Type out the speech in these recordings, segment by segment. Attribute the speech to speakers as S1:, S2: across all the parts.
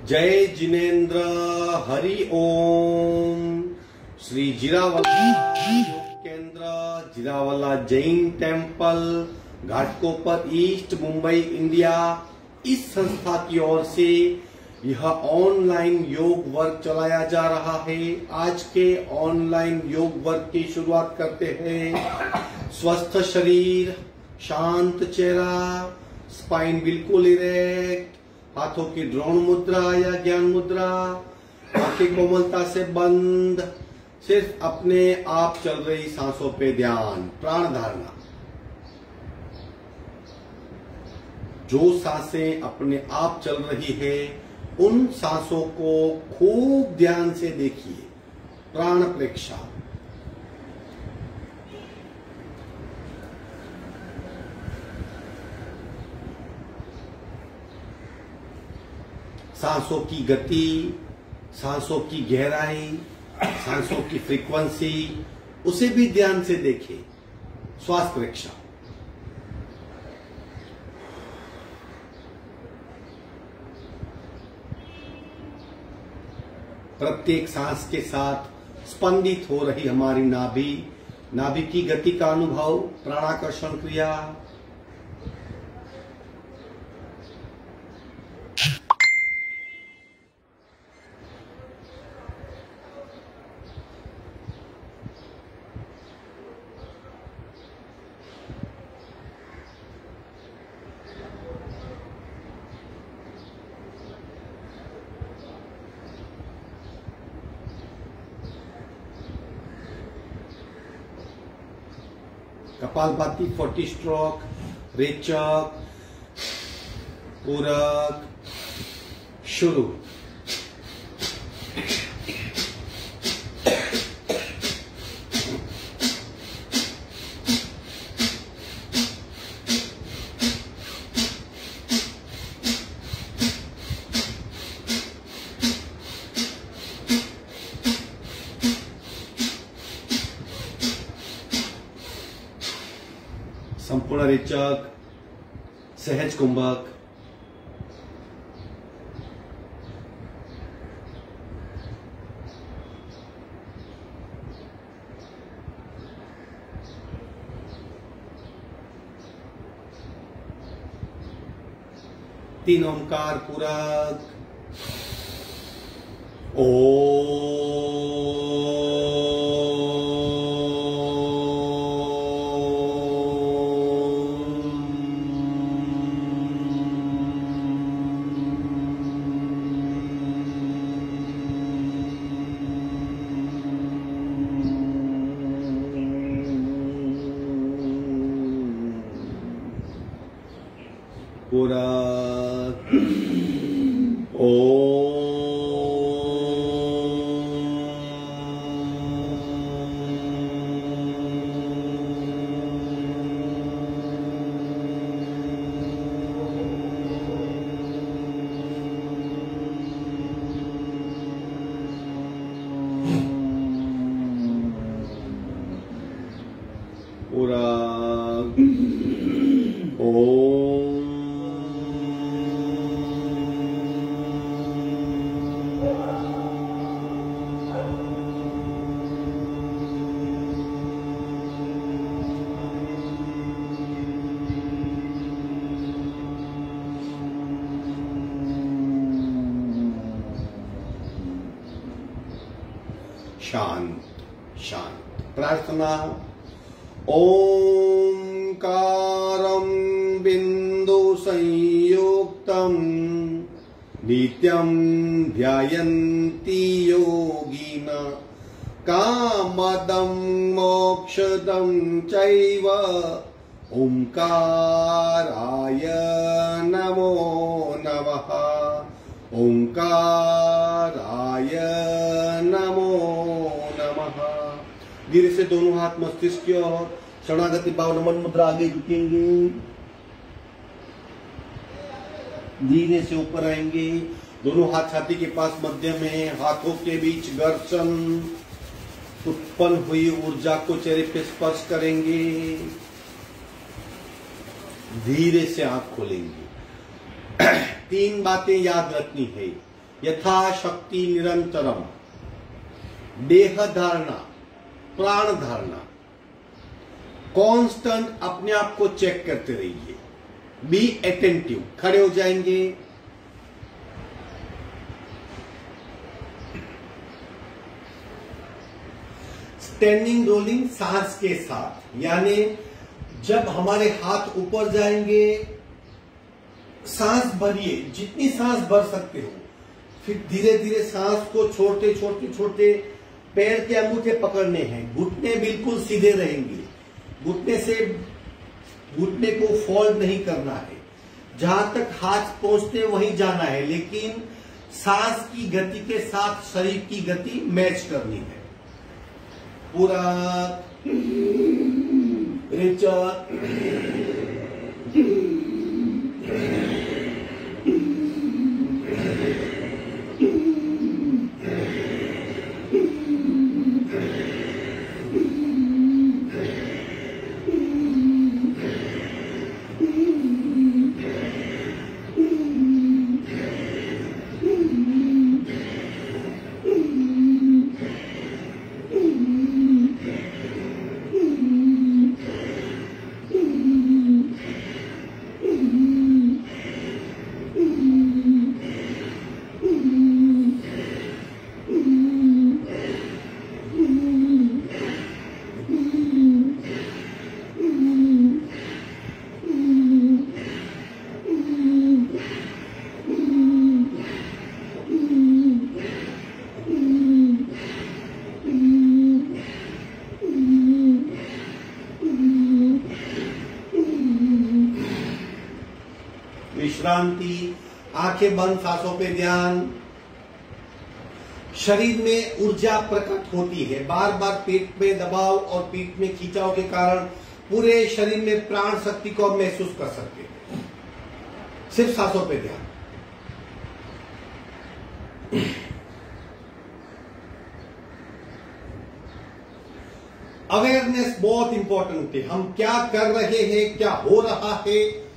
S1: जय जिनेन्द्र हरि ओम। Shri Jirawala Yog Kendra, Jirawala Jain temple, Ghatkopar East, Mumbai, India, इस संस्था की ओर से यह ऑनलाइन योग वर्क चलाया जा रहा है। आज के ऑनलाइन योग वर्क की शुरुआत करते हैं। स्वस्थ शरीर, शांत चेहरा, स्पाइन बिल्कुल इरेक्ट, हाथों की द्रोण मुद्रा या ज्ञान मुद्रा, आंखें कोमलता से बंद, सिर्फ अपने आप चल रही सांसों पे ध्यान, प्राण धारणा। जो सांसें अपने आप चल रही है उन सांसों को खूब ध्यान से देखिए, प्राण प्रेक्षा। सांसों की गति, सांसों की गहराई, सांसों की फ्रीक्वेंसी, उसे भी ध्यान से देखें। श्वास प्रेक्षा। प्रत्येक सांस के साथ स्पंदित हो रही हमारी नाभि, नाभि की गति का अनुभव, प्राणाकर्षण क्रिया। कपालभाति 40 स्ट्रोक, रेचक, पूरक, शुरू। संपूर्ण रेचक, सहज कुंभक, तीन ओंकार पूरक, पूरक, शांत शांत। प्रार्थना। ओंकारं बिंदु संयुक्तं नित्यं ध्यायन्ति योगिनः कामदं मोक्षदं चैव ओंकाराय नमो नमः। ओंकाराय नमो नमः। धीरे से दोनों हाथ मस्तिष्क की ओर, शरणागति भाव, नमन मुद्रा, आगे झुकेंगे, धीरे से ऊपर आएंगे। दोनों हाथ छाती के पास मध्य में, हाथों के बीच घर्षण, उत्पन्न हुई ऊर्जा को चेहरे पे स्पर्श करेंगे। धीरे से आंख खोलेंगे। तीन बातें याद रखनी है। यथाशक्ति निरंतरम, देह धारणा, प्राण धारणा, कांस्टेंट अपने आप को चेक करते रहिए। Be attentive. खड़े हो जाएंगे। स्टैंडिंग रोलिंग सांस के साथ, यानी जब हमारे हाथ ऊपर जाएंगे सांस भरिए, जितनी सांस भर सकते हो, फिर धीरे धीरे सांस को छोड़ते छोड़ते छोड़ते पैर के अंगूठे पकड़ने हैं, घुटने बिल्कुल सीधे रहेंगे, घुटने को फोल्ड नहीं करना है, जहां तक हाथ पहुंचते वहीं जाना है, लेकिन सांस की गति के साथ शरीर की गति मैच करनी है। पूरा रिचर विश्रांति, आंखें बंद, सांसों पे ध्यान। शरीर में ऊर्जा प्रकट होती है, बार बार पेट में दबाव और पीठ में खिंचाव के कारण पूरे शरीर में प्राण शक्ति को आप महसूस कर सकते हैं। सिर्फ सांसों पे ध्यान। अवेयरनेस बहुत इंपॉर्टेंट है। हम क्या कर रहे हैं, क्या हो रहा है,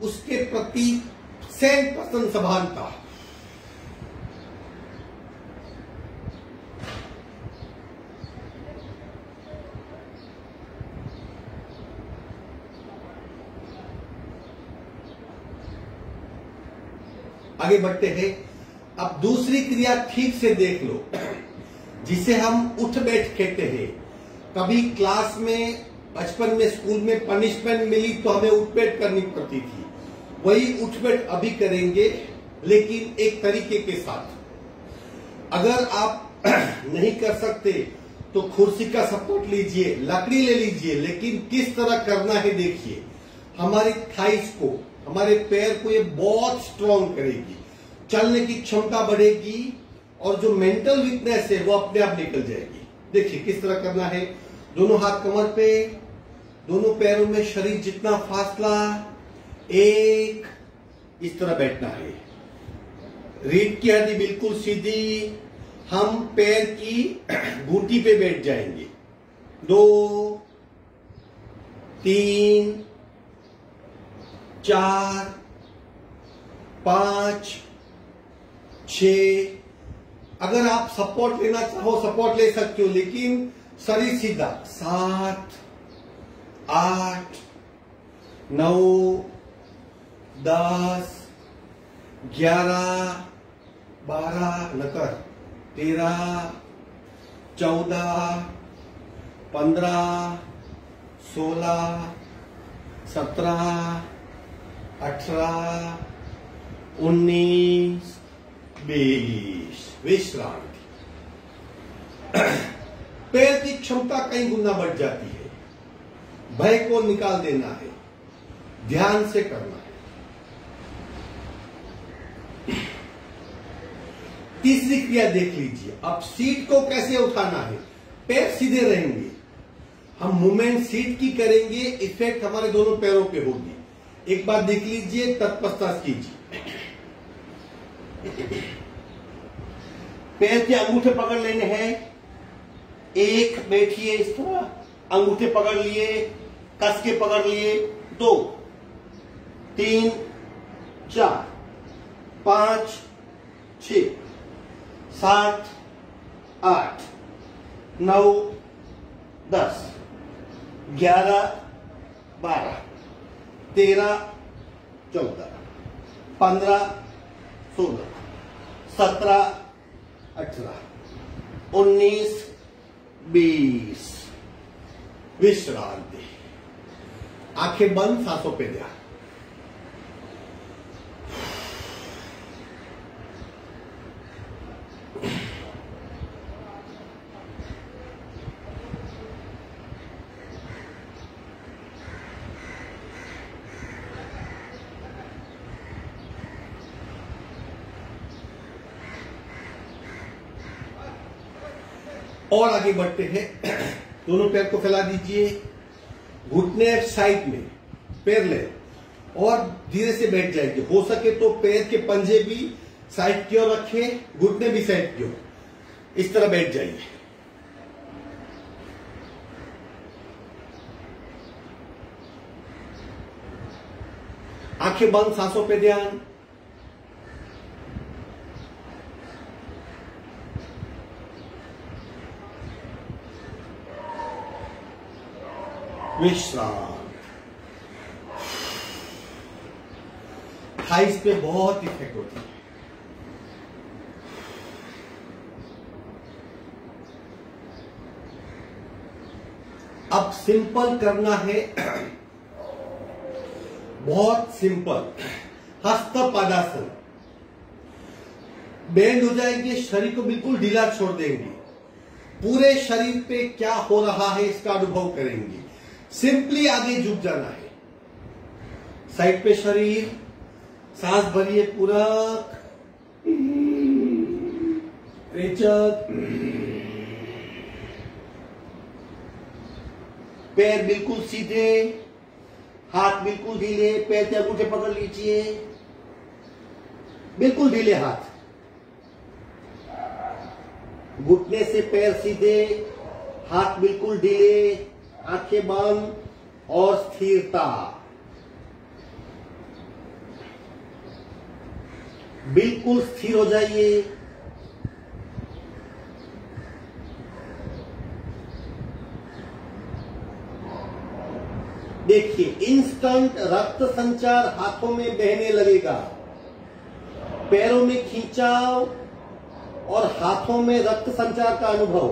S1: उसके प्रति 100% सभानता। आगे बढ़ते हैं। अब दूसरी क्रिया ठीक से देख लो, जिसे हम उठ बैठ कहते हैं। कभी क्लास में बचपन में स्कूल में पनिशमेंट मिली तो हमें उठ बैठ करनी पड़ती थी, वही उठ बैठ अभी करेंगे, लेकिन एक तरीके के साथ। अगर आप नहीं कर सकते तो कुर्सी का सपोर्ट लीजिए, लकड़ी ले लीजिए, लेकिन किस तरह करना है देखिए। हमारी थाइस को, हमारे पैर को ये बहुत स्ट्रांग करेगी, चलने की क्षमता बढ़ेगी, और जो मेंटल वीकनेस है वो अपने आप निकल जाएगी। देखिए किस तरह करना है। दोनों हाथ कमर पे, दोनों पैरों में शरीर जितना फासला, एक, इस तरह बैठना है। रीढ़ की हड्डी बिल्कुल सीधी, हम पैर की घूंटी पे बैठ जाएंगे। 2, 3, 4, 5, 6। अगर आप सपोर्ट लेना चाहो सपोर्ट ले सकते हो, लेकिन शरीर सीधा। 7, 8, 9, 10, 11, 12, 13, 14, 15, 16, 17, 18, 19, 20। विश्रांति। पैर की क्षमता कई गुना बढ़ जाती है। भय को निकाल देना है, ध्यान से करना है। तीसरी क्रिया देख लीजिए। अब सीट को कैसे उठाना है। पैर सीधे रहेंगे, हम मूवमेंट सीट की करेंगे, इफेक्ट हमारे दोनों पैरों पे होगी। एक बार देख लीजिए, तत्पश्चात कीजिए। पैर के अंगूठे पकड़ लेने हैं। एक, बैठिए इस तरह, अंगूठे पकड़ लिए, कस के पकड़ लिए। 2, 3, 4, 5, 6, 7, 8, 9, 10, 11, 12, 13, 14, 15, 16, 17, 18, 19, 20। विश्रांति। आंखें बंद, सांसों पे ध्यान। और आगे बढ़ते हैं। दोनों पैर को फैला दीजिए, घुटने साइड में, पैर ले और धीरे से बैठ जाएंगे। हो सके तो पैर के पंजे भी साइड की ओर रखें, घुटने भी साइड की ओर, इस तरह बैठ जाइए। आंखें बंद, सांसों पे ध्यान। विश्राम। थाइस पे बहुत इफेक्ट होती है। अब सिंपल करना है, बहुत सिंपल। हस्त पदासन, बेंड हो जाएंगे, शरीर को बिल्कुल ढीला छोड़ देंगे, पूरे शरीर पे क्या हो रहा है इसका अनुभव करेंगे। सिंपली आगे झुक जाना है, साइड पे शरीर, सांस भरिए पूरक, रेचक, पैर बिल्कुल सीधे, हाथ बिल्कुल ढीले, पैर के अंगूठे पकड़ लीजिए, बिल्कुल ढीले हाथ, घुटने से पैर सीधे, हाथ बिल्कुल ढीले, आंखें बंद और स्थिरता। बिल्कुल स्थिर हो जाइए। देखिए, इंस्टेंट रक्त संचार हाथों में बहने लगेगा, पैरों में खिंचाव और हाथों में रक्त संचार का अनुभव,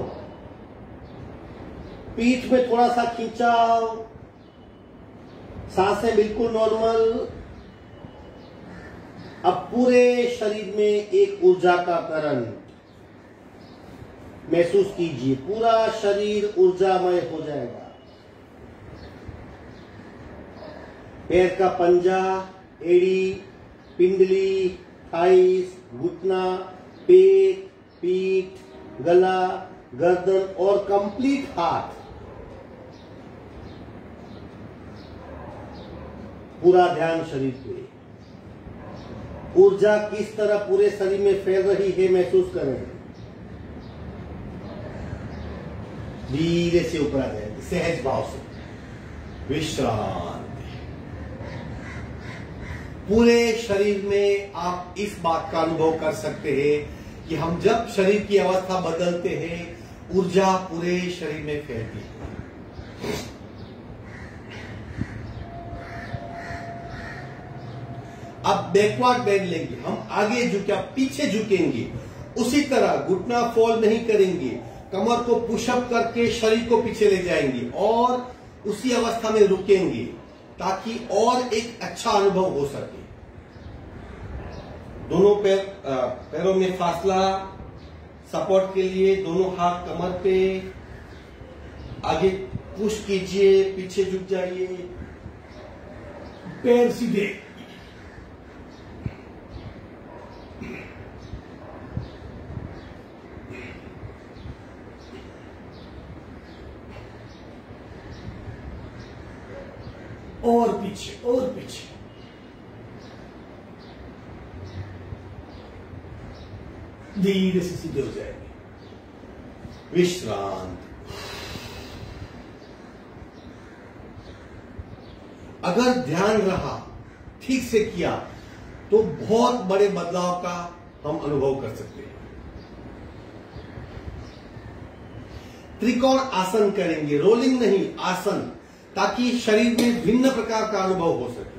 S1: पीठ में थोड़ा सा खिंचाव, सांसें बिल्कुल नॉर्मल। अब पूरे शरीर में एक ऊर्जा का करंट महसूस कीजिए, पूरा शरीर ऊर्जामय हो जाएगा। पैर का पंजा, एड़ी, पिंडली, थाइस, घुटना, पेट, पीठ, गला, गर्दन और कंप्लीट हाथ, पूरा ध्यान शरीर पे। ऊर्जा किस तरह पूरे शरीर में फैल रही है महसूस करें। धीरे से ऊपर आ जाएगी, सहज भाव से। विश्रांति। पूरे शरीर में आप इस बात का अनुभव कर सकते हैं कि हम जब शरीर की अवस्था बदलते हैं, ऊर्जा पूरे शरीर में फैलती है। अब बैकवर्ड बेंड लेंगे, हम आगे झुके, पीछे झुकेंगे, उसी तरह घुटना फॉल नहीं करेंगे, कमर को पुशअप करके शरीर को पीछे ले जाएंगे और उसी अवस्था में रुकेंगे ताकि और एक अच्छा अनुभव हो सके। दोनों पैरों में फासला, सपोर्ट के लिए दोनों हाथ कमर पे, आगे पुश कीजिए, पीछे झुक जाइए, पैर सीधे। और पीछे और पीछे। धीरे से सीधे हो जाएंगे। विश्रांत। अगर ध्यान रहा, ठीक से किया, तो बहुत बड़े बदलाव का हम अनुभव कर सकते हैं। त्रिकोण आसन करेंगे, रोलिंग नहीं, आसन, ताकि शरीर में भिन्न प्रकार का अनुभव हो सके।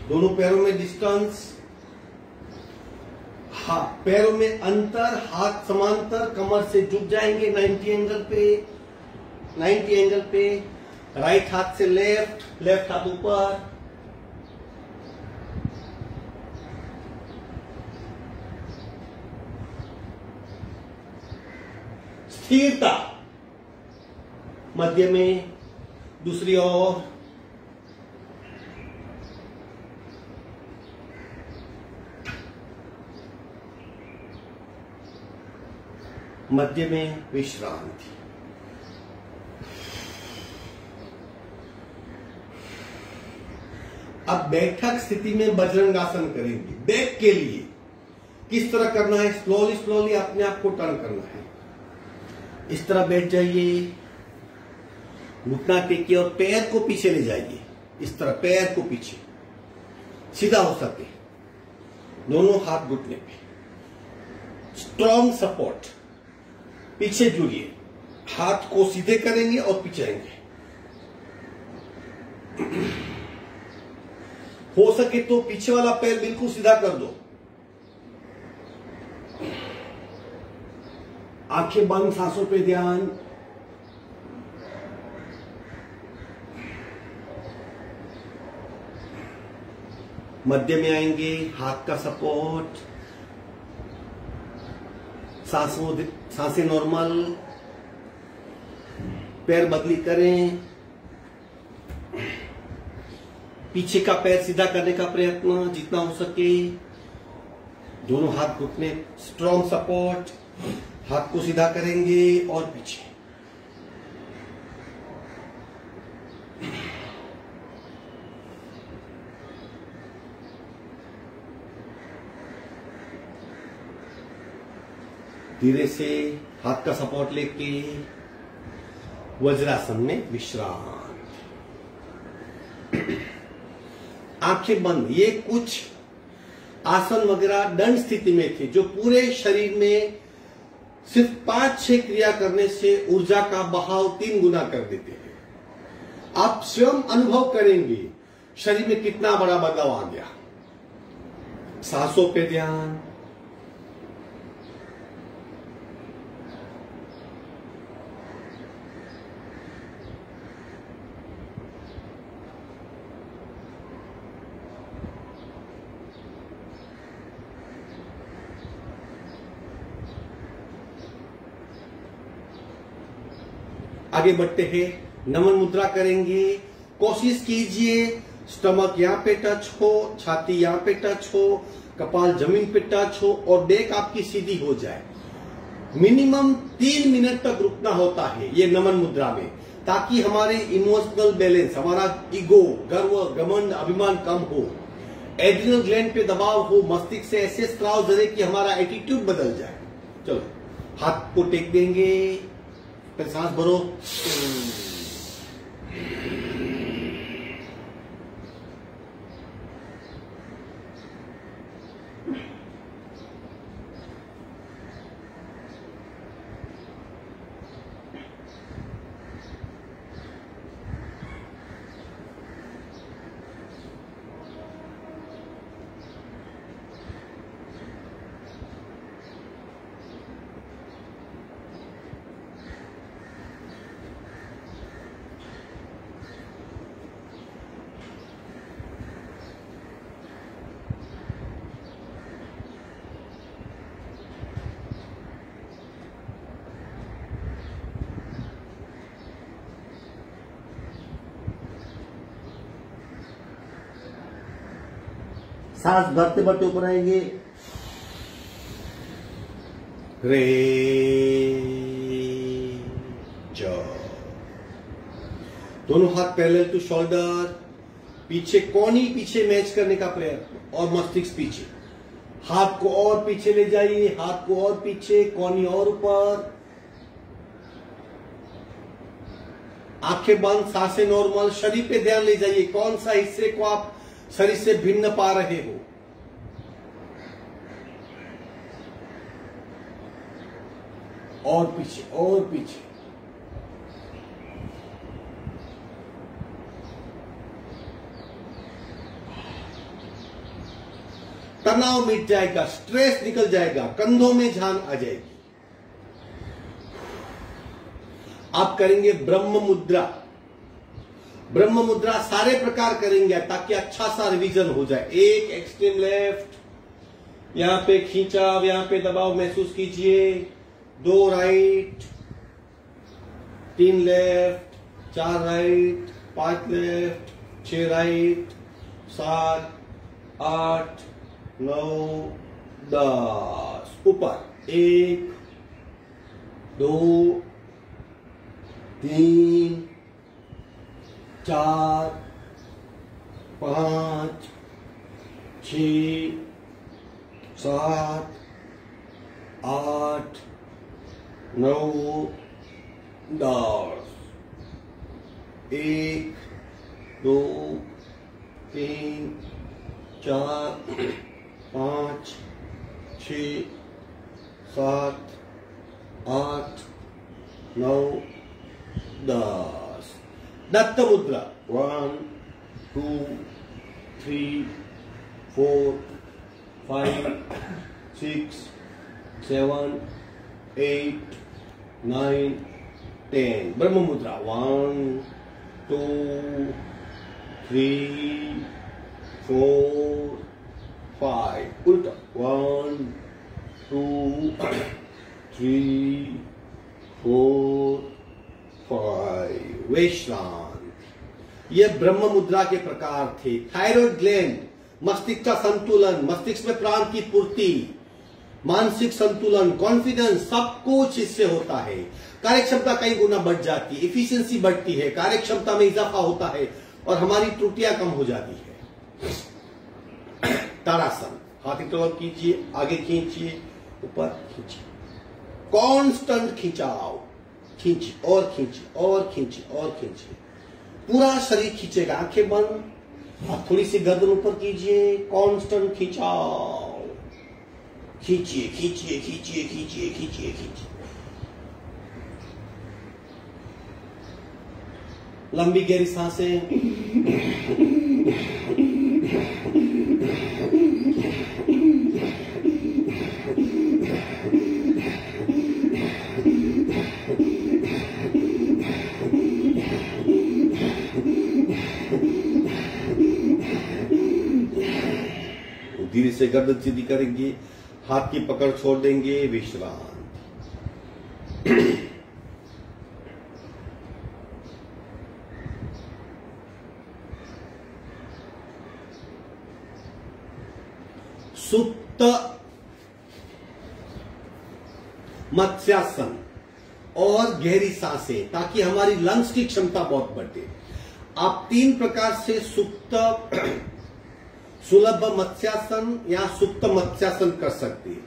S1: दोनों पैरों में डिस्टेंस, पैरों में अंतर, हाथ समांतर, कमर से झुक जाएंगे 90 एंगल पे, 90 एंगल पे। राइट हाथ से लेफ्ट, लेफ्ट हाथ ऊपर। स्थिरता, मध्य में, दूसरी ओर। मध्य में विश्रांति। अब बैठक स्थिति में बजरंगासन करेंगे। बैक के लिए किस तरह करना है? स्लोली स्लोली अपने आप को टर्न करना है। इस तरह बैठ जाइए, घुटना टेकिए और पैर को पीछे ले जाइए। इस तरह पैर को पीछे, सीधा हो सके, दोनों हाथ घुटने पे, स्ट्रॉन्ग सपोर्ट। पीछे जुड़िए, हाथ को सीधे करेंगे और पीछे आएंगे। हो सके तो पीछे वाला पैर बिल्कुल सीधा कर दो। आंखें बंद, सांसों पे ध्यान। मध्य में आएंगे, हाथ का सपोर्ट, सांसें नॉर्मल, पैर बदली करें। पीछे का पैर सीधा करने का प्रयत्न जितना हो सके। दोनों हाथ घुटने, स्ट्रॉन्ग सपोर्ट, हाथ को सीधा करेंगे और पीछे। धीरे से हाथ का सपोर्ट लेके वज्रासन में विश्राम। आंखें बंद। ये कुछ आसन वगैरह दंड स्थिति में थे जो पूरे शरीर में सिर्फ 5-6 क्रिया करने से ऊर्जा का बहाव 3 गुना कर देते हैं। आप स्वयं अनुभव करेंगे शरीर में कितना बड़ा बदलाव आ गया। सांसों पे ध्यान। आगे बढ़ते हैं, नमन मुद्रा करेंगे। कोशिश कीजिए स्टमक यहाँ पे टच हो, छाती यहाँ पे टच हो, कपाल जमीन पे टच हो और डेक आपकी सीधी हो जाए। मिनिमम 3 मिनट तक रुकना होता है ये नमन मुद्रा में, ताकि हमारे इमोशनल बैलेंस, हमारा ईगो, गर्व, घमंड, अभिमान कम हो, एड्रिनल ग्लैंड पे दबाव हो, मस्तिष्क से ऐसे स्राव जरे कि हमारा एटीट्यूड बदल जाए। चलो, हाथ को टेक देंगे, फिर सांस भरो। सांस भरते भरते ऊपर आएंगे। रे जो दोनों हाथ पैरेलल टू शोल्डर, पीछे कोनी पीछे मैच करने का प्रयत्न और मस्तिष्क पीछे। हाथ को और पीछे ले जाइए, हाथ को और पीछे, कोनी और ऊपर। आंखें बंद, सांसें नॉर्मल। शरीर पे ध्यान ले जाइए, कौन सा हिस्से को आप शरीर से भिन्न पा रहे हो। और पीछे और पीछे। तनाव मिट जाएगा, स्ट्रेस निकल जाएगा, कंधों में जान आ जाएगी। आप करेंगे ब्रह्म मुद्रा। ब्रह्म मुद्रा सारे प्रकार करेंगे ताकि अच्छा सा रिवीजन हो जाए। एक एक्सट्रीम लेफ्ट, यहां पे खींचाव, यहां पे दबाव महसूस कीजिए। 2 right, 3 left, 4 right, 5 left, 6 right, 7, 8, 9, 10। ऊपर 1, 2, 3, 4, 5, 6, 7, 8, 9, 10। 1, 2, 3, 4, 5, 6, 7, 8, 9, 10। दत्त मुद्रा 1, 2, 3, 4, 5, 6, 7, 8, 9, 10। ब्रह्म मुद्रा 1, 2, 3, 4, 5। उल्टा 1, 2, 3, 4, 5। विश्रांति। यह ब्रह्म मुद्रा के प्रकार थे। थायराइड ग्लैंड, मस्तिष्क का संतुलन, मस्तिष्क में प्राण की पूर्ति, मानसिक संतुलन, कॉन्फिडेंस, सब कुछ इससे होता है। कार्यक्षमता कई गुना बढ़ जाती है, इफिशियंसी बढ़ती है, कार्यक्षमता में इजाफा होता है और हमारी त्रुटियां कम हो जाती है। ताड़ासन, हाथ डेवलप कीजिए, आगे खींचिए, ऊपर खींचिए, कांस्टेंट खिंचाव, खींचिए और खींचिए और खींचिए और खींचिए, पूरा शरीर खींचेगा। आंखें बंद, आप थोड़ी सी गर्दन ऊपर कीजिए, कांस्टेंट खिंचाव, खींचिए खींचिए खींचिए खींचिए खींचिए खींचिए। लंबी गहरी सांसें। धीरे से गर्दन सीधी करेंगे, हाथ की पकड़ छोड़ देंगे, विश्रांति। सुप्त मत्स्यासन और गहरी सांसें, ताकि हमारी लंग्स की क्षमता बहुत बढ़े। आप 3 प्रकार से सुप्त, सुलभ मत्स्यासन या सुप्त मत्स्यासन कर सकते हैं।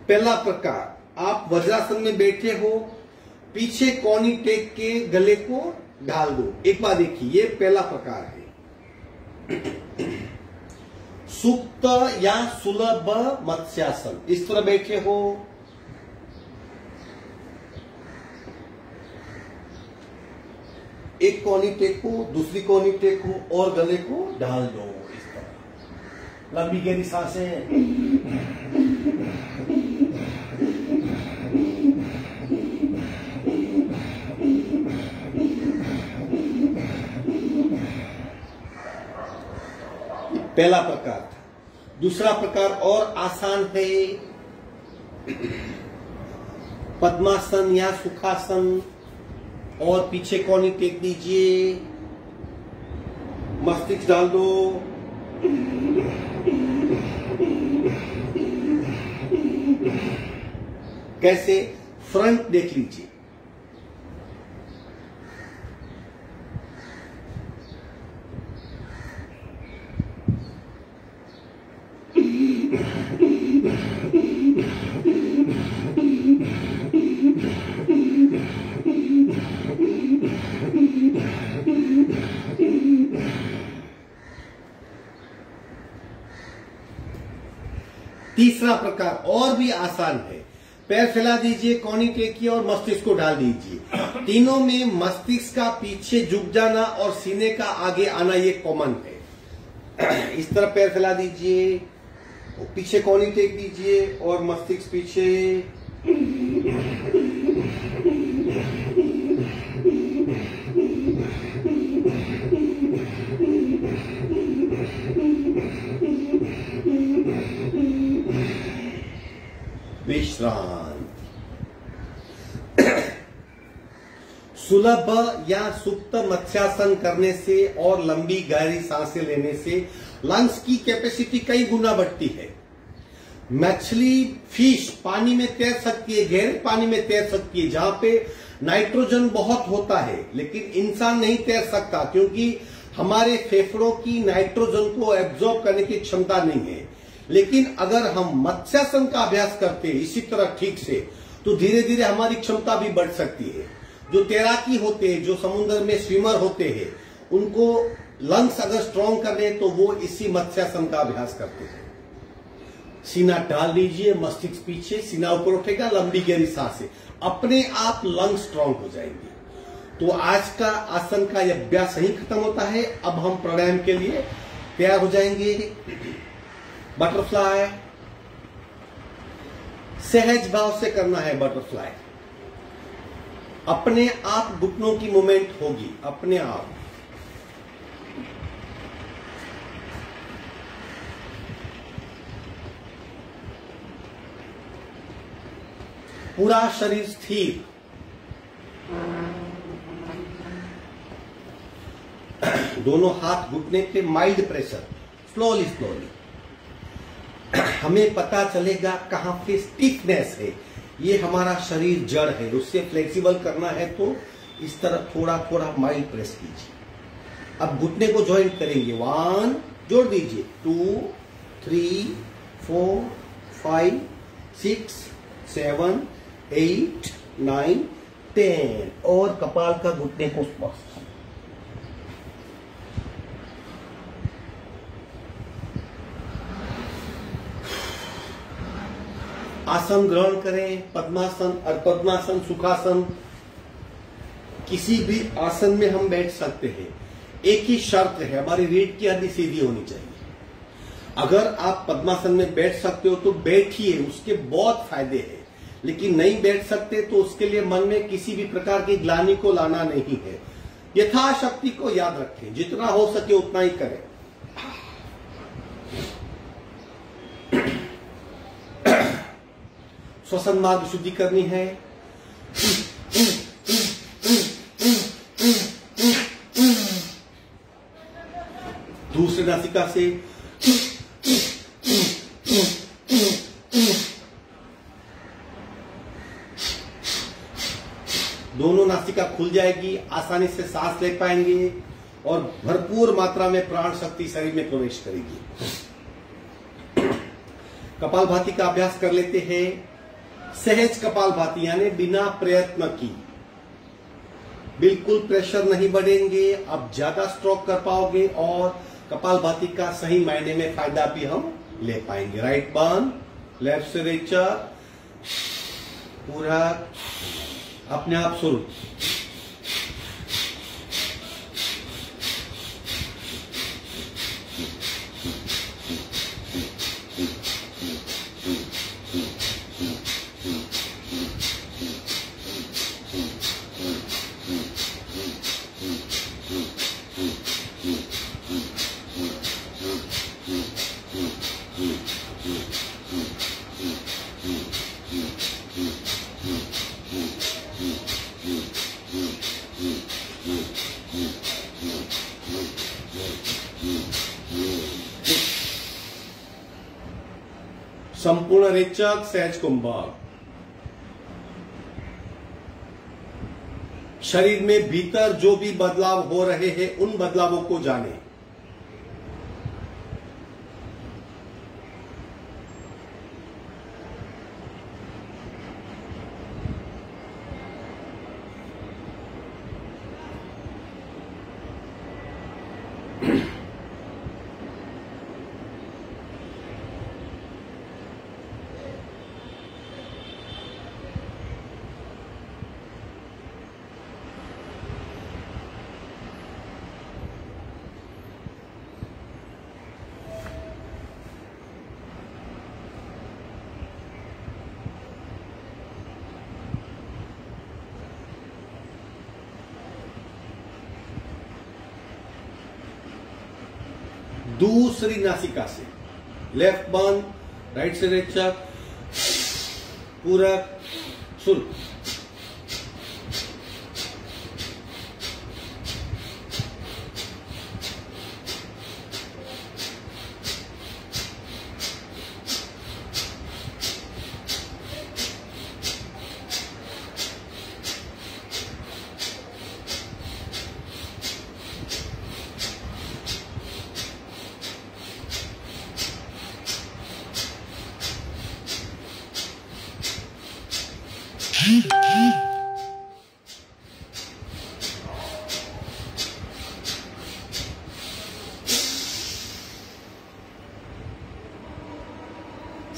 S1: पहला प्रकार, आप वज्रासन में बैठे हो, पीछे कोहनी टेक के गले को ढाल दो। एक बार देखिए, ये पहला प्रकार है, सुप्त या सुलभ मत्स्यासन। इस तरह बैठे हो, एक कोहनी टेको, दूसरी कोहनी टेको और गले को ढाल दो। इस तरह लंबी गहरी सांसें। पहला प्रकार था। दूसरा प्रकार और आसान है, पद्मासन या सुखासन, और पीछे कोहनी टेक दीजिए, मस्तिष्क डाल दो, कैसे, फ्रंट देख लीजिए, तीसरा प्रकार और भी आसान है, पैर फैला दीजिए, कौनी टेकिए और मस्तिष्क को डाल दीजिए। तीनों में मस्तिष्क का पीछे झुक जाना और सीने का आगे आना ये कॉमन है। इस तरह पैर फैला दीजिए, पीछे कौनी टेक दीजिए और मस्तिष्क पीछे। विश्रांत। सुलभ या सुप्त मत्स्यासन करने से और लंबी गहरी सांसें लेने से लंग्स की कैपेसिटी कई गुना बढ़ती है। मछली फिश पानी में तैर सकती है, गहरे पानी में तैर सकती है जहां पे नाइट्रोजन बहुत होता है, लेकिन इंसान नहीं तैर सकता क्योंकि हमारे फेफड़ों की नाइट्रोजन को एब्जॉर्ब करने की क्षमता नहीं है। लेकिन अगर हम मत्स्यासन का अभ्यास करते हैं इसी तरह ठीक से, तो धीरे धीरे हमारी क्षमता भी बढ़ सकती है। जो तैराकी होते हैं, जो समुद्र में स्विमर होते हैं, उनको लंग्स अगर स्ट्रांग करने तो वो इसी मत्स्यासन का अभ्यास करते हैं। सीना डाल लीजिए, मस्तिष्क पीछे, सीना ऊपर उठेगा, लंबी गहरी सांसें, अपने आप लंग्स स्ट्रांग हो जाएंगे। तो आज का आसन का यह अभ्यास यही खत्म होता है। अब हम प्राणायाम के लिए तैयार हो जाएंगे। बटरफ्लाई, सहज भाव से करना है बटरफ्लाई। अपने आप घुटनों की मूवमेंट होगी, अपने आप। पूरा शरीर स्थिर। दोनों हाथ घुटने पे, माइल्ड प्रेशर, स्लोली स्लोली। हमें पता चलेगा कहां पे स्टिफनेस है। ये हमारा शरीर जड़ है, उससे फ्लेक्सिबल करना है तो इस तरह थोड़ा थोड़ा माइल्ड प्रेस कीजिए। अब घुटने को ज्वाइंट करेंगे। 1 जोड़ दीजिए, 2 3 4 5 6 7 8 9 10 और कपाल का घुटने को स्पर्श। आसन ग्रहण करें, पद्मासन, अर्धपद्मासन, सुखासन, किसी भी आसन में हम बैठ सकते हैं। एक ही शर्त है, हमारी रीढ़ की हड्डी सीधी होनी चाहिए। अगर आप पद्मासन में बैठ सकते हो तो बैठिए, उसके बहुत फायदे हैं। लेकिन नहीं बैठ सकते तो उसके लिए मन में किसी भी प्रकार की ग्लानि को लाना नहीं है। यथाशक्ति को याद रखें, जितना हो सके उतना ही करें। श्वसन मार्ग शुद्धि करनी है। दूसरे नासिका से दोनों नासिका खुल जाएगी, आसानी से सांस ले पाएंगे और भरपूर मात्रा में प्राण शक्ति शरीर में प्रवेश करेगी। कपालभाति का अभ्यास कर लेते हैं। सहज कपालभाति यानी बिना प्रयत्न की, बिल्कुल प्रेशर नहीं बढ़ेंगे, आप ज्यादा स्ट्रोक कर पाओगे और कपालभाति का सही मायने में फायदा भी हम ले पाएंगे। राइट बर्न, लेफ्ट से रेचर, पूरा अपने आप शुरू। संपूर्ण रेचक, सहज कुंभक। शरीर में भीतर जो भी बदलाव हो रहे हैं उन बदलावों को जाने। दूसरी नासिका से लेफ्ट बंद, राइट से रेचक, पूरक, शुरू।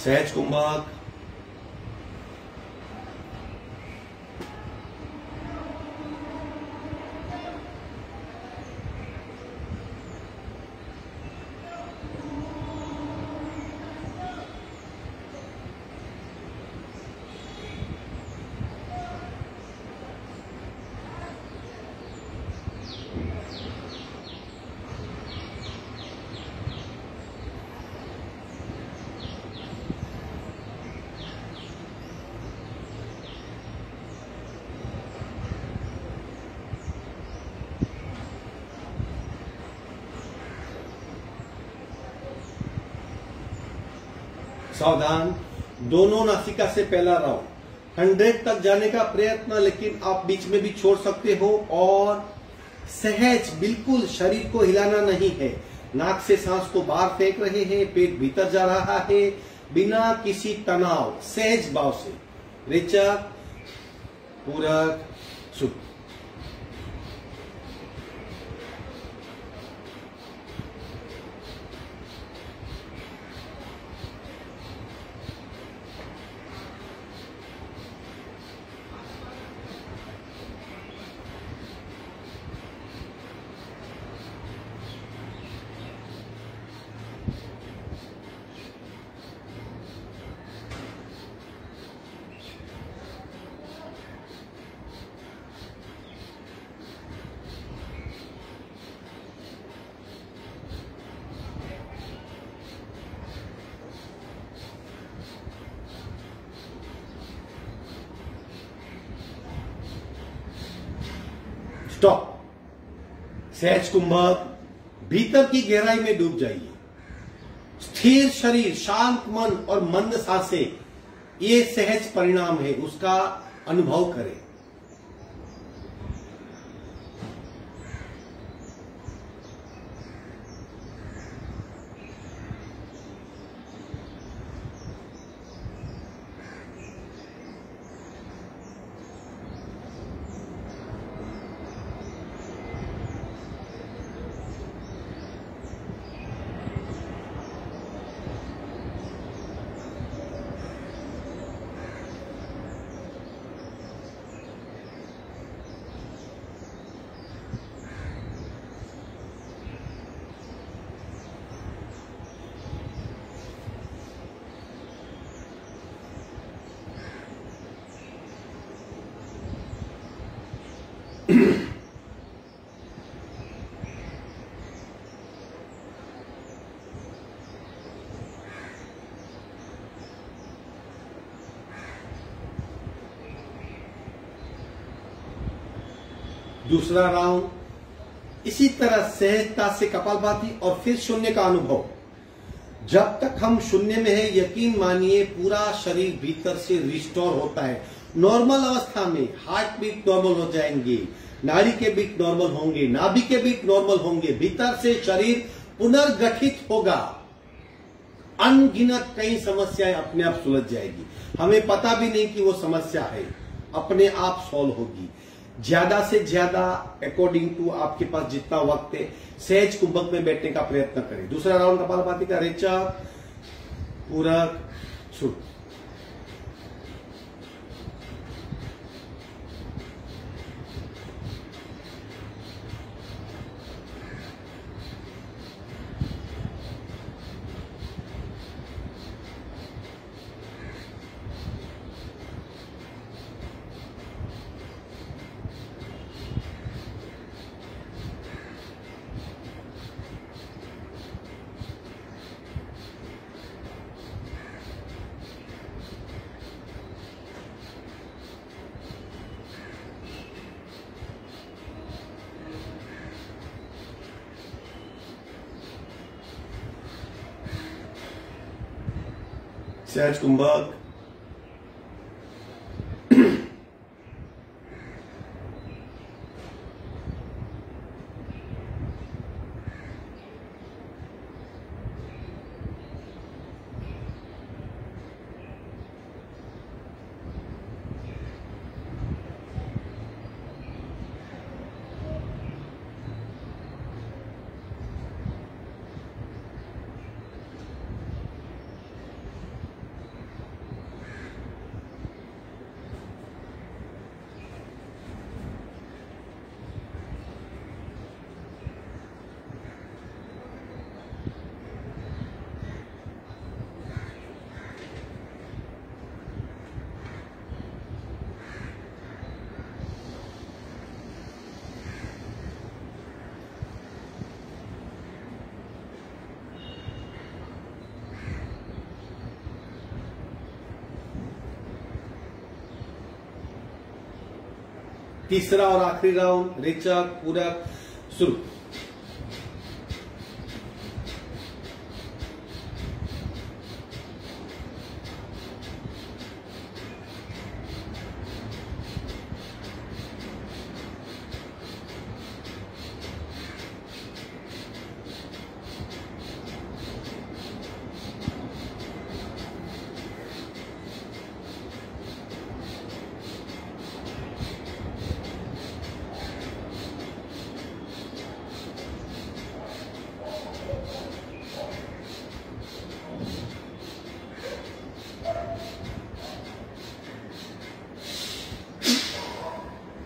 S1: सहज कुंभक, सावधान। दोनों नासिका से पहला राउंड 100 तक जाने का प्रयत्न, लेकिन आप बीच में भी छोड़ सकते हो। और सहज, बिल्कुल शरीर को हिलाना नहीं है। नाक से सांस को बाहर फेंक रहे हैं, पेट भीतर जा रहा है, बिना किसी तनाव, सहज भाव से। रेचक, पूरक, शुभ। स्टॉप। सहज कुंभक, भीतर की गहराई में डूब जाइए। स्थिर शरीर, शांत मन और मंद सांसें, ये सहज परिणाम है, उसका अनुभव करें। दूसरा राउंड इसी तरह सहजता से कपालभाति और फिर शून्य का अनुभव। जब तक हम शून्य में है, यकीन मानिए पूरा शरीर भीतर से रिस्टोर होता है। नॉर्मल अवस्था में हार्ट बीट नॉर्मल हो जाएंगे, नाड़ी के बीट नॉर्मल होंगे, नाभि के बीट नॉर्मल होंगे, भीतर से शरीर पुनर्गठित होगा। अनगिनत कई समस्याएं अपने आप सुलझ जाएगी, हमें पता भी नहीं कि वो समस्या है, अपने आप सॉल्व होगी। ज्यादा से ज्यादा अकॉर्डिंग टू आपके पास जितना वक्त है, सहज कुंभक में बैठने का प्रयत्न करें। दूसरा राउंड कपालभाति का, रेचक, पूरक, शुभ। सहज कुंभक। तीसरा और आखिरी राउंड रेचक पूरक शुरू।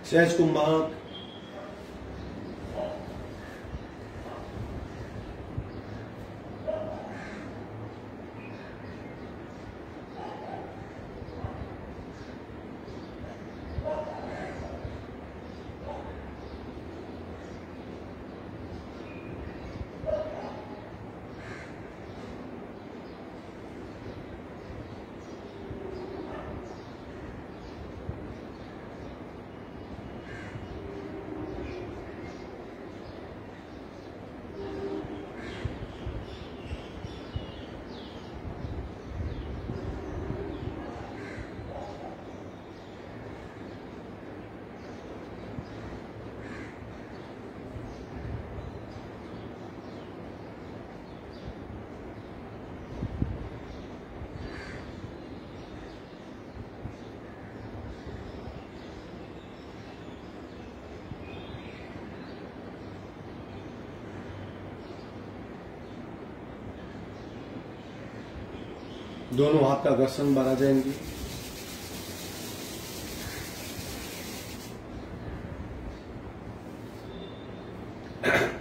S1: सहज कुंभक। दोनों हाथ का घर्षण बाहर आ जाएंगे।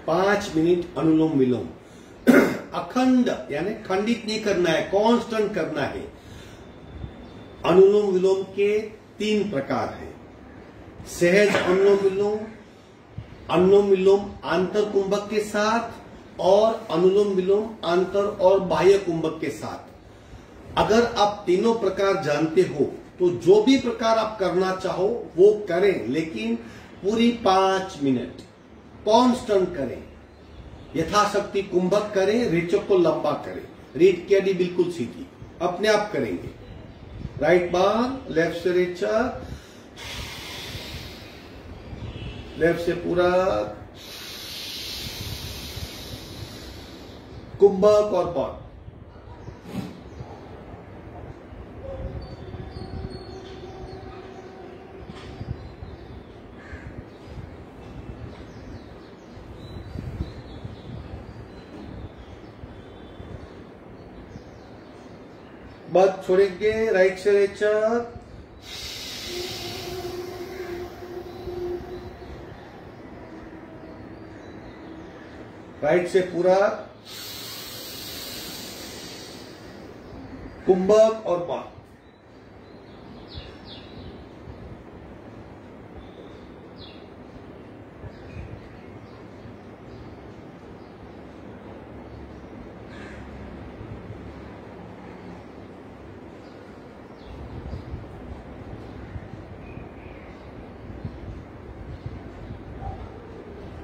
S1: पांच मिनट अनुलोम विलोम अखंड यानी खंडित नहीं करना है, कांस्टेंट करना है। अनुलोम विलोम के 3 प्रकार हैं। सहज अनुलोम विलोम आंतर कुंभक के साथ और अनुलोम विलोम आंतर और बाह्य कुंभक के साथ। अगर आप तीनों प्रकार जानते हो तो जो भी प्रकार आप करना चाहो वो करें, लेकिन पूरी 5 मिनट कांस्टेंट करें। यथाशक्ति कुंभक करें, रेचक को लंबा करें, रीढ़ की हड्डी बिल्कुल सीधी, अपने आप करेंगे। राइट बार, लेफ्ट से रेचक, लेफ्ट से पूरा कुंभक और बार। बात छोड़ेंगे। राइट से रेचक, राइट से पूरा कुंभक और बार।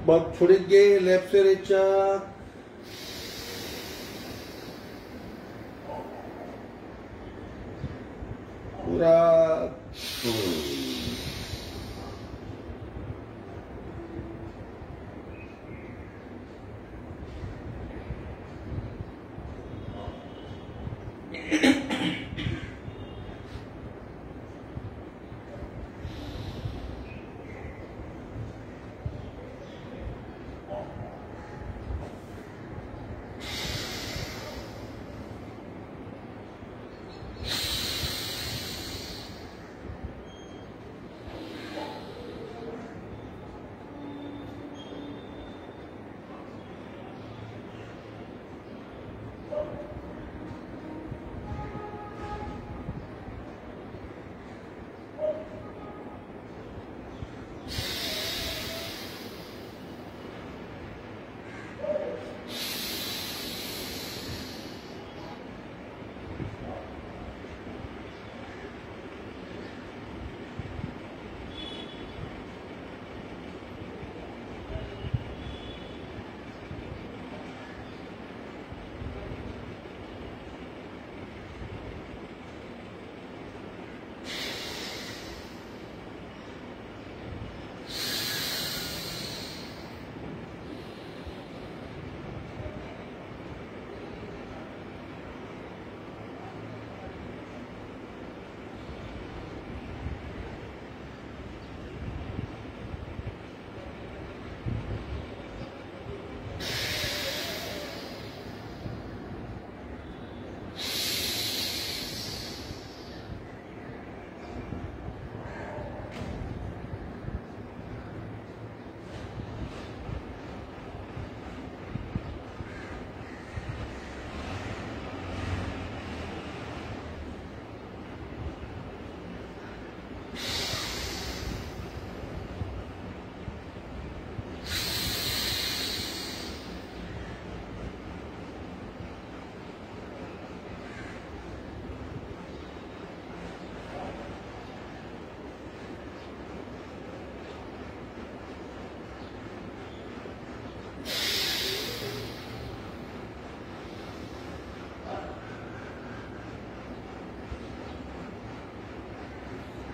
S1: बात छोड़ेंगे। लेफ्ट से रेचक,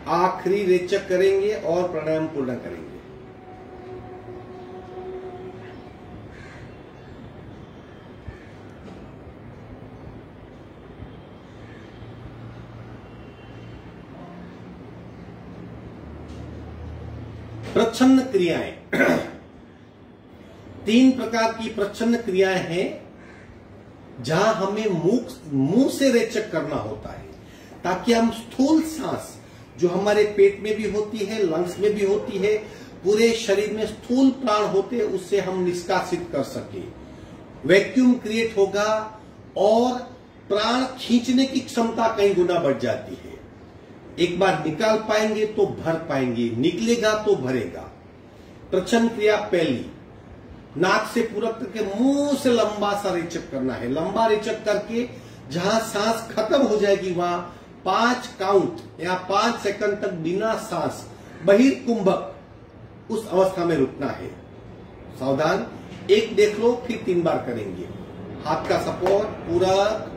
S1: आखिरी रेचक करेंगे और प्राणायाम पूर्ण करेंगे। प्रच्छन्न क्रियाएं, 3 प्रकार की प्रच्छन्न क्रियाएं हैं जहां हमें मुंह से रेचक करना होता है ताकि हम स्थूल सांस जो हमारे पेट में भी होती है, लंग्स में भी होती है, पूरे शरीर में स्थूल प्राण होते हैं, उससे हम निष्कासित कर सके। वैक्यूम क्रिएट होगा और प्राण खींचने की क्षमता कई गुना बढ़ जाती है। एक बार निकाल पाएंगे तो भर पाएंगे, निकलेगा तो भरेगा। प्रच्छन्न क्रिया पहली, नाक से पूरक करके मुंह से लंबा सा रेचक करना है। लंबा रेचक करके जहां सांस खत्म हो जाएगी वहां 5 काउंट या 5 सेकंड तक बिना सांस बहिर्कुंभक उस अवस्था में रुकना है। सावधान, एक देख लो, फिर 3 बार करेंगे। हाथ का सपोर्ट, पूरक,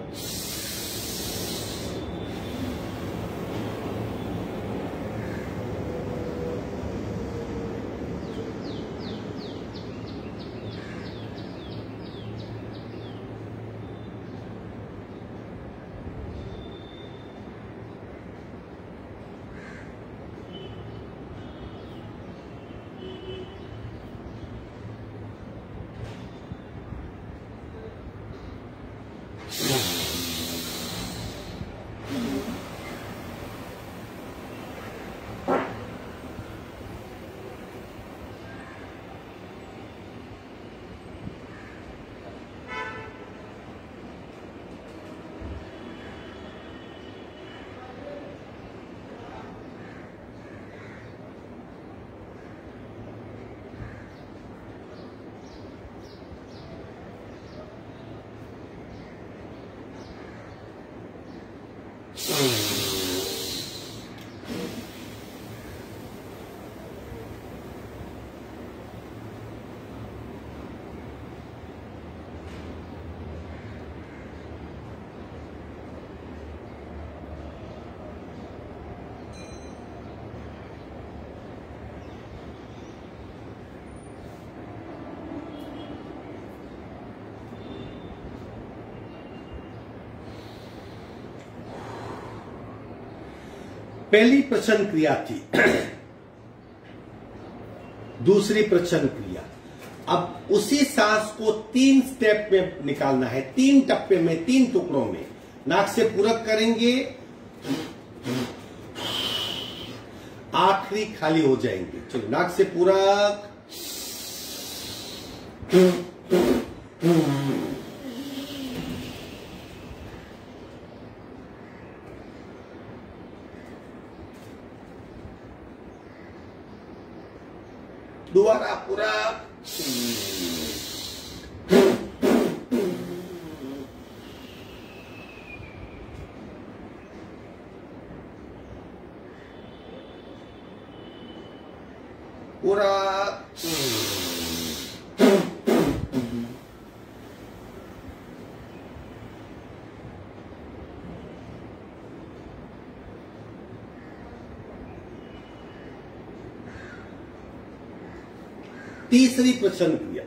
S1: पहली प्रच्छन्न क्रिया थी। दूसरी प्रच्छन्न क्रिया, अब उसी सांस को 3 स्टेप में निकालना है, 3 टप्पे में, 3 टुकड़ों में। नाक से पूरक करेंगे, आखिरी खाली हो जाएंगे। चलो, नाक से पूरक, दोबारा पूरक, पूरक, तीसरी प्रच्छन्न क्रिया,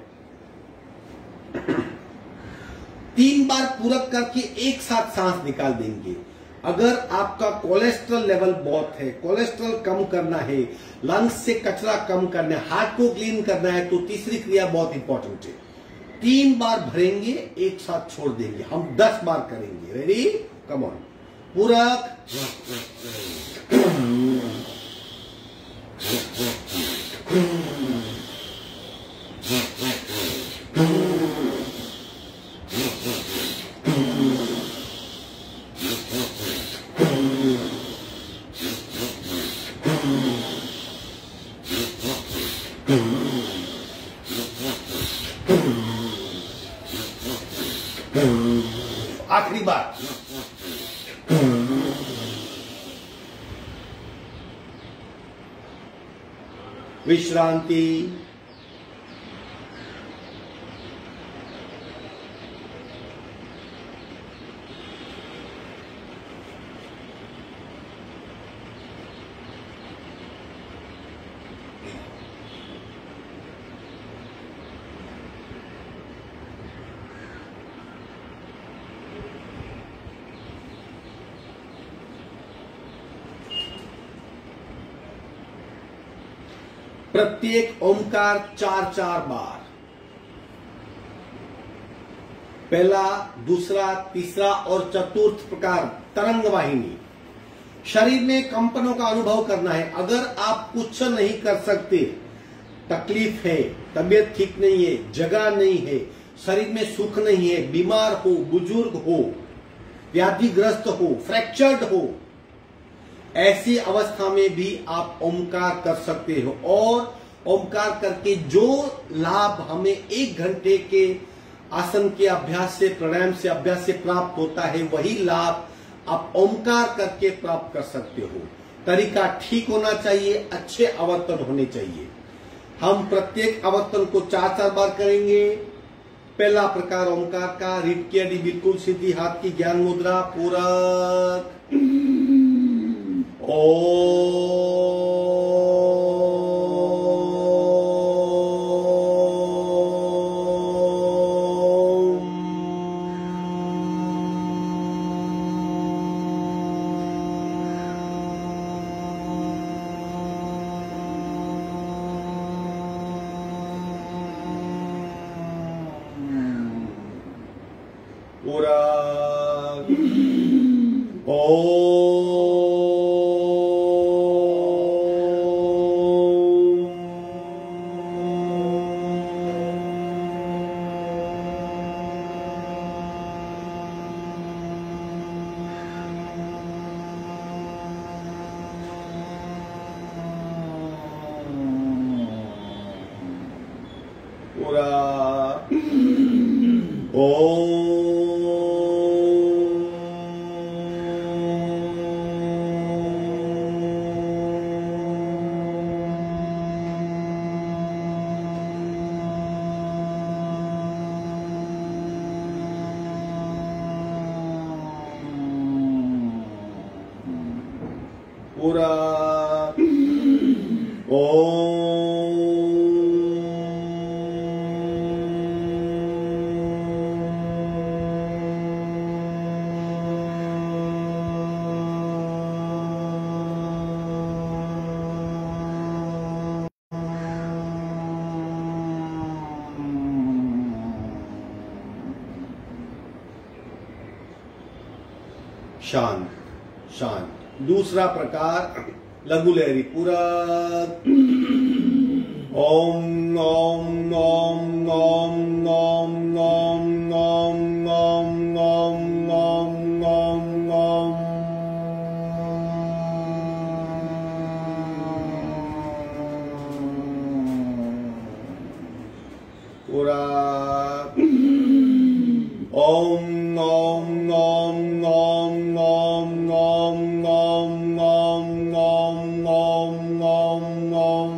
S1: 3 बार पूरक करके एक साथ सांस निकाल देंगे। अगर आपका कोलेस्ट्रॉल लेवल बहुत है, कोलेस्ट्रॉल कम करना है, लंग्स से कचरा कम करना है, हार्ट को क्लीन करना है, तो तीसरी क्रिया बहुत इंपॉर्टेंट है। 3 बार भरेंगे, एक साथ छोड़ देंगे। हम 10 बार करेंगे। Ready, come on. पूरक, आखिरी बार, विश्रांति। प्रत्येक ओमकार 4-4 बार, पहला, दूसरा, तीसरा और चतुर्थ प्रकार तरंग वाहिनी। शरीर में कंपनों का अनुभव करना है। अगर आप कुछ नहीं कर सकते, तकलीफ है, तबीयत ठीक नहीं है, जगह नहीं है, शरीर में सुख नहीं है, बीमार हो, बुजुर्ग हो, व्याधिग्रस्त हो, फ्रैक्चर्ड हो, ऐसी अवस्था में भी आप ओमकार कर सकते हो। और ओमकार करके जो लाभ हमें 1 घंटे के आसन के अभ्यास से, प्राणायाम से, अभ्यास से प्राप्त होता है, वही लाभ आप ओमकार करके प्राप्त कर सकते हो। तरीका ठीक होना चाहिए, अच्छे आवर्तन होने चाहिए। हम प्रत्येक आवर्तन को 4-4 बार करेंगे। पहला प्रकार ओमकार का, रीढ़ की हड्डी बिल्कुल सीधी, हाथ की ज्ञान मुद्रा, पूरक शांत शांत। दूसरा प्रकार लघु लहरी, पूरक ओम ओम ओम ओम ओम ओम ओम ओम ओम ओम ओम ओम। पूरक ओम ओम ओम ओम ओम ओम ओम ओम ओम ओम ओम ओम।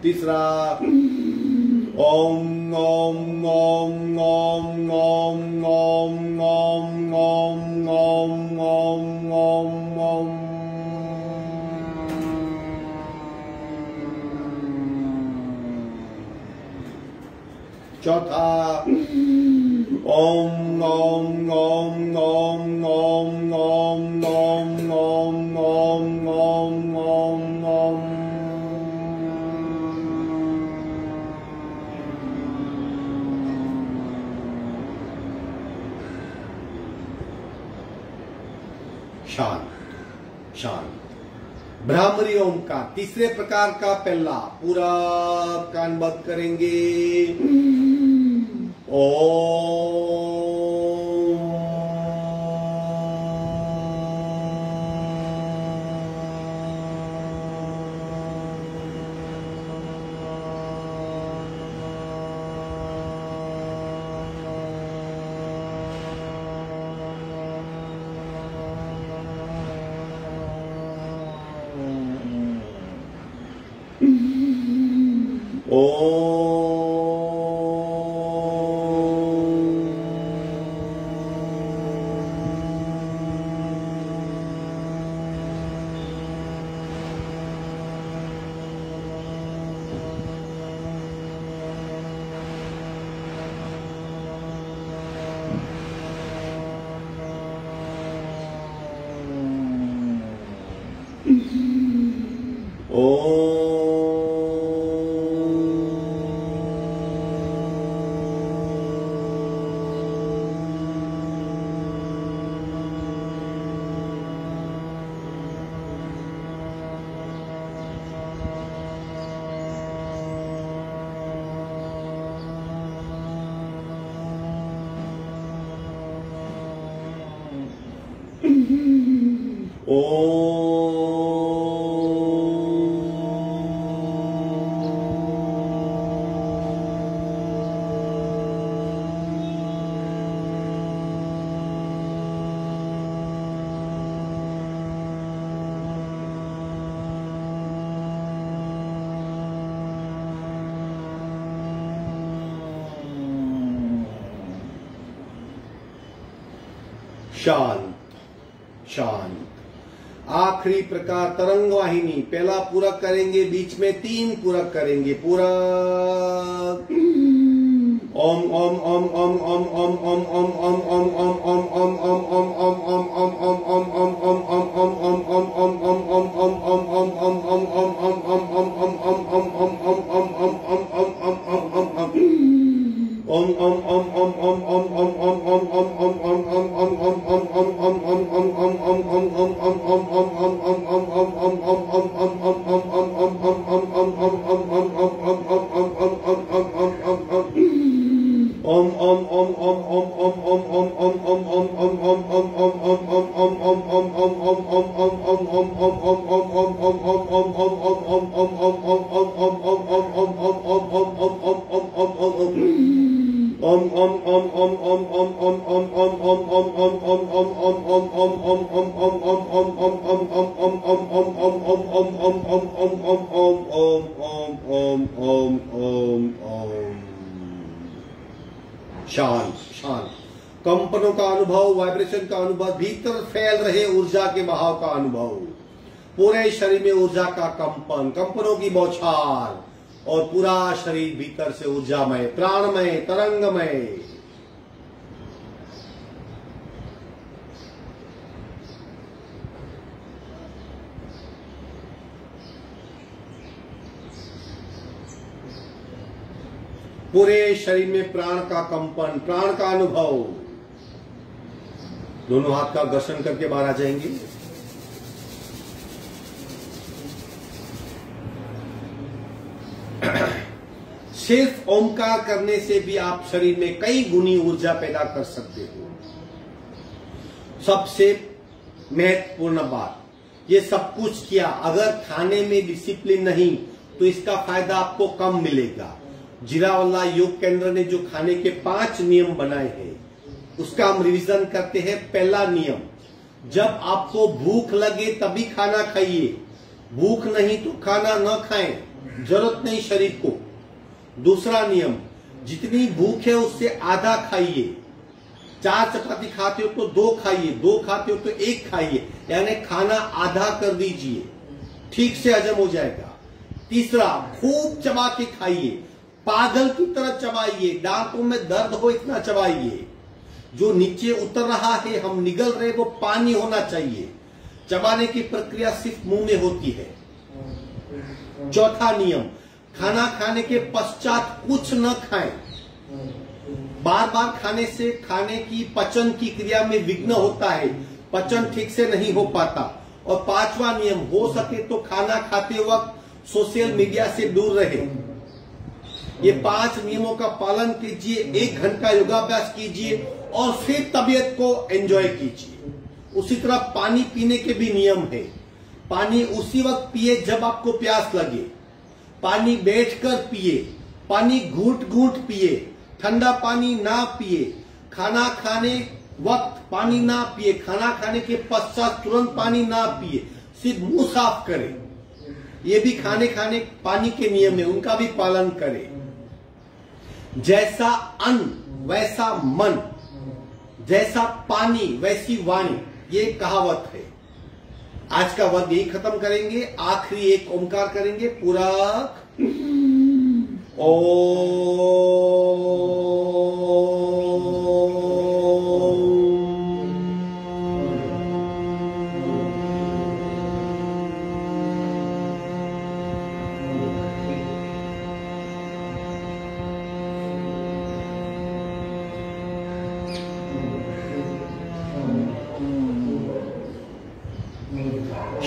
S1: तीसरा ओम ओम ओम ओम ओम ओम ओम ओम ओम ओम ओम ओम। चौथा ओम ओम ओम ओम ओम ओम ओम ओम ओम ओम ओम ओम। शांत शांत। भ्रामरी ओमकार, तीसरे प्रकार का पहला, पूरा कान बंद करेंगे। शांत शांत। आखिरी प्रकार तरंग वाहिनी, पहला पूरक करेंगे, बीच में 3 पूरक करेंगे। पूरक ओम ओम ओम ओम ओम ओम ओम ओम ओम ओम ओम ओम ओम ओम ओम ओम ओम ओम शांत शांत। कंपनों का अनुभव, वाइब्रेशन का अनुभव, भीतर फैल रहे ऊर्जा के बहाव का अनुभव, पूरे शरीर में ऊर्जा का कंपन, कंपनों की बौछार, और पूरा शरीर भीतर से ऊर्जामय, प्राणमय, तरंगमय। पूरे शरीर में प्राण का कंपन, प्राण का अनुभव। दोनों हाथ का घर्षण करके बाहर आ जाएंगे। सिर्फ ओमकार करने से भी आप शरीर में कई गुनी ऊर्जा पैदा कर सकते हो। सबसे महत्वपूर्ण बात, ये सब कुछ किया, अगर खाने में डिसिप्लिन नहीं तो इसका फायदा आपको कम मिलेगा। जीरावल्ला योग केंद्र ने जो खाने के 5 नियम बनाए हैं उसका हम रिवीजन करते हैं। पहला नियम, जब आपको भूख लगे तभी खाना खाइए, भूख नहीं तो खाना न खाएं, जरूरत नहीं शरीर को। दूसरा नियम, जितनी भूख है उससे आधा खाइए। 4 चपाती खाते हो तो 2 खाइए, 2 खाते हो तो 1 खाइए, यानी खाना आधा कर दीजिए, ठीक से हजम हो जाएगा। तीसरा, खूब चबा के खाइए, पागल की तरह चबाइए, दांतों में दर्द हो इतना चबाइए। जो नीचे उतर रहा है, हम निगल रहे, वो पानी होना चाहिए। चबाने की प्रक्रिया सिर्फ मुंह में होती है। चौथा नियम, खाना खाने के पश्चात कुछ न खाएं। बार बार खाने से खाने की पचन की क्रिया में विघ्न होता है, पचन ठीक से नहीं हो पाता। और 5वां नियम, हो सके तो खाना खाते वक्त सोशल मीडिया से दूर रहे। ये 5 नियमों का पालन कीजिए, 1 घंटा योगाभ्यास कीजिए और फिर तबीयत को एंजॉय कीजिए। उसी तरह पानी पीने के भी नियम है। पानी उसी वक्त पिए जब आपको प्यास लगे, पानी बैठकर पिए, पानी घूंट घूंट पिए, ठंडा पानी ना पिए, खाना खाने वक्त पानी ना पिए, खाना खाने के पश्चात तुरंत पानी ना पिए, सिर्फ मुंह साफ करें। ये भी खाने पानी के नियम है, उनका भी पालन करें। जैसा अन्न वैसा मन, जैसा पानी वैसी वाणी, ये कहावत है। आज का वर्ग यही खत्म करेंगे। आखिरी एक ओमकार करेंगे, पूरक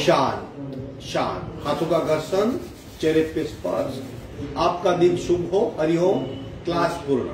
S1: शांत शांत, हाथों का घर्षण, चेहरे पे स्पर्श। आपका दिन शुभ हो। हरिओम। क्लास पूर्ण।